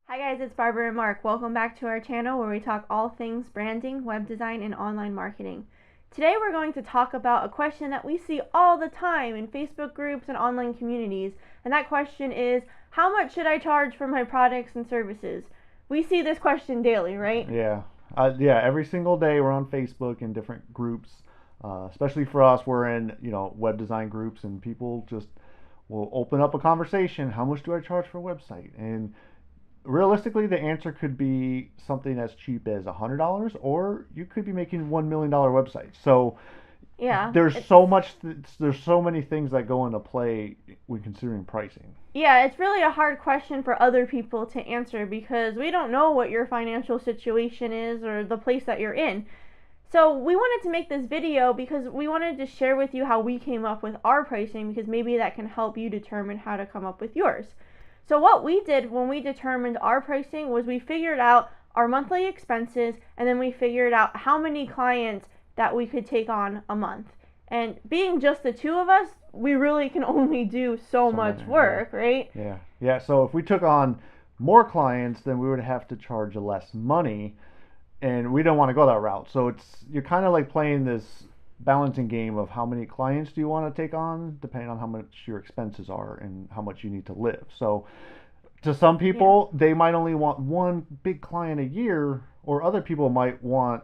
Hi guys, it's Barbara and Mark. Welcome back to our channel where we talk all things branding, web design, and online marketing. Today we're going to talk about a question that we see all the time in Facebook groups and online communities, and that question is, how much should I charge for my products and services? We see this question daily, right? Yeah, every single day we're on Facebook in different groups. Especially for us, we're in web design groups, and people just will open up a conversation. How much do I charge for a website? And realistically, the answer could be something as cheap as $100, or you could be making $1 million websites. So Yeah, there's it's so much, there's so many things that go into play when considering pricing. yeah, it's really a hard question for other people to answer because we don't know what your financial situation is or the place that you're in. So we wanted to make this video because we wanted to share with you how we came up with our pricing, because maybe that can help you determine how to come up with yours. So what we did when we determined our pricing was we figured out our monthly expenses, and then we figured out how many clients that we could take on a month. And being just the two of us, we really can only do so So much many, yeah. work, right? Yeah. So if we took on more clients, then we would have to charge less money, and we don't want to go that route. So you're kind of like playing this balancing game of how many clients do you want to take on, depending on how much your expenses are and how much you need to live. So to some Yeah. people, they might only want one big client a year, or other people might want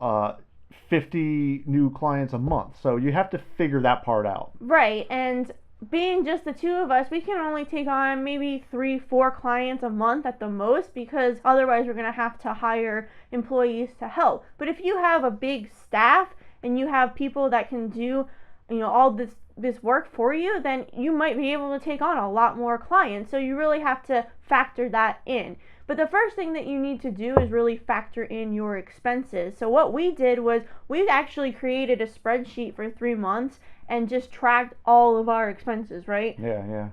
uh, 50 new clients a month. So you have to figure that part out. Right, and being just the two of us, we can only take on maybe 3, 4 clients a month at the most, because otherwise we're going to have to hire employees to help. But if you have a big staff and you have people that can do, all this work for you, then you might be able to take on a lot more clients. So you really have to factor that in. But the first thing that you need to do is really factor in your expenses. So what we did was we actually created a spreadsheet for 3 months and just tracked all of our expenses, right? Yeah.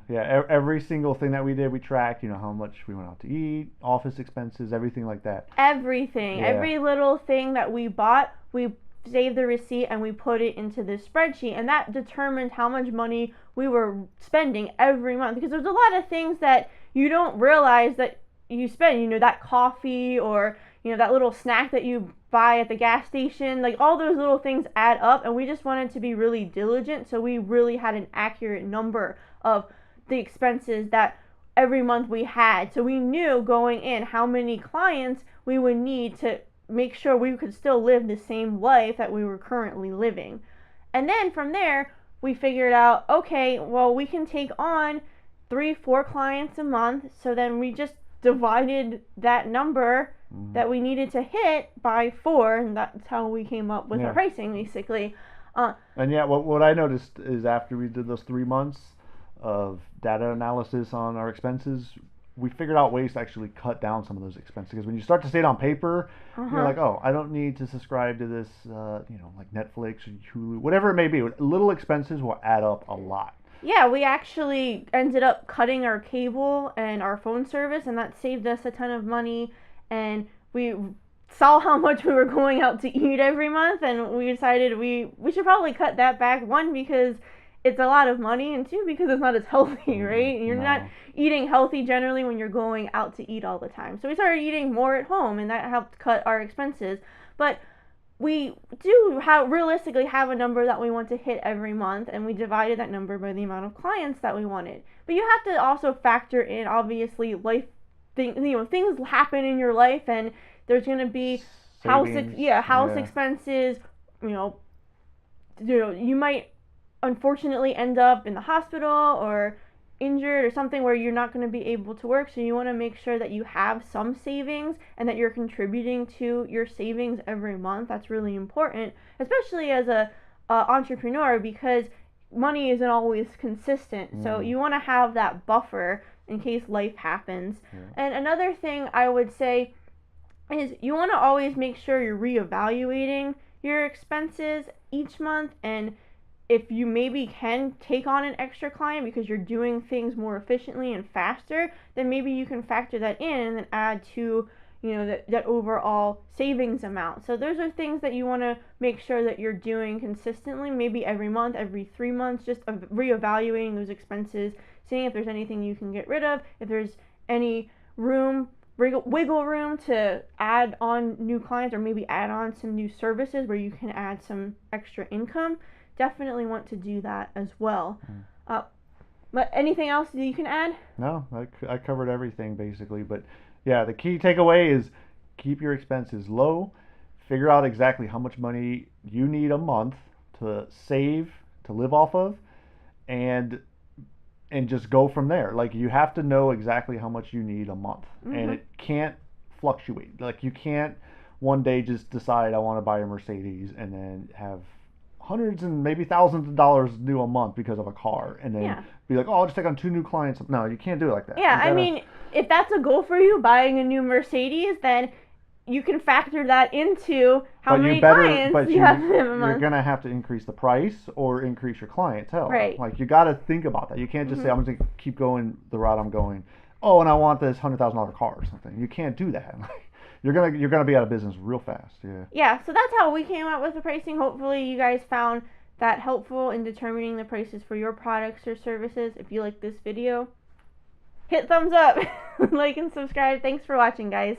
Every single thing that we did, we tracked. How much we went out to eat, office expenses, everything like that. Everything, Yeah. every little thing that we bought, we saved the receipt and we put it into this spreadsheet, and that determined how much money we were spending every month, because there's a lot of things that you don't realize that you spend, that coffee, or that little snack that you buy at the gas station, like all those little things add up, and we just wanted to be really diligent, so we really had an accurate number of the expenses that every month we had, so we knew going in how many clients we would need to make sure we could still live the same life that we were currently living. And then from there, we figured out, okay, well, we can take on 3, 4 clients a month. So then we just divided that number that we needed to hit by 4, and that's how we came up with our Yeah. pricing, basically. And yeah, what I noticed is after we did those 3 months of data analysis on our expenses, we figured out ways to actually cut down some of those expenses. Because when you start to see it on paper, you're Uh-huh. like, oh, I don't need to subscribe to this, like Netflix or Hulu, whatever it may be. Little expenses will add up a lot. Yeah, we actually ended up cutting our cable and our phone service, and that saved us a ton of money. And we saw how much we were going out to eat every month, and we decided we should probably cut that back. One, because it's a lot of money, and two, because it's not as healthy, right? You're not No. eating healthy generally when you're going out to eat all the time. So we started eating more at home, and that helped cut our expenses. But we do realistically have a number that we want to hit every month, and we divided that number by the amount of clients that we wanted. But you have to also factor in, obviously, things happen in your life, and there's going to be Savings. house Yeah. expenses. you know you might unfortunately end up in the hospital or injured or something where you're not going to be able to work, so you want to make sure that you have some savings and that you're contributing to your savings every month. That's really important, especially as a entrepreneur, because money isn't always consistent, so Mm. you want to have that buffer in case life happens. Yeah. And another thing I would say is you want to always make sure you're reevaluating your expenses each month, and if you maybe can take on an extra client because you're doing things more efficiently and faster, then maybe you can factor that in and then add to that overall savings amount. So those are things that you want to make sure that you're doing consistently, maybe every month, every 3 months, just reevaluating those expenses, seeing if there's anything you can get rid of, if there's any room wiggle room to add on new clients or maybe add on some new services where you can add some extra income, definitely want to do that as well. But anything else that you can add? No, I covered everything basically. But yeah, the key takeaway is keep your expenses low. Figure out exactly how much money you need a month to save, to live off of, and just go from there. Like you have to know exactly how much you need a month, and it can't fluctuate. Like you can't one day just decide I want to buy a Mercedes and then have hundreds and maybe thousands of dollars due a month because of a car, and then be like, oh, I'll just take on 2 new clients. No, you can't do it like that. Yeah, I mean, if that's a goal for you, buying a new Mercedes, then you can factor that into how many clients you have in a month. You're gonna have to increase the price or increase your clientele. Right. Like you got to think about that. You can't just say I'm just gonna keep going the route I'm going. Oh, and I want this $100,000 car or something. You can't do that. You're gonna be out of business real fast. Yeah. Yeah. So that's how we came up with the pricing. Hopefully, you guys found that helpful in determining the prices for your products or services. If you like this video, hit thumbs up, like and subscribe. Thanks for watching, guys.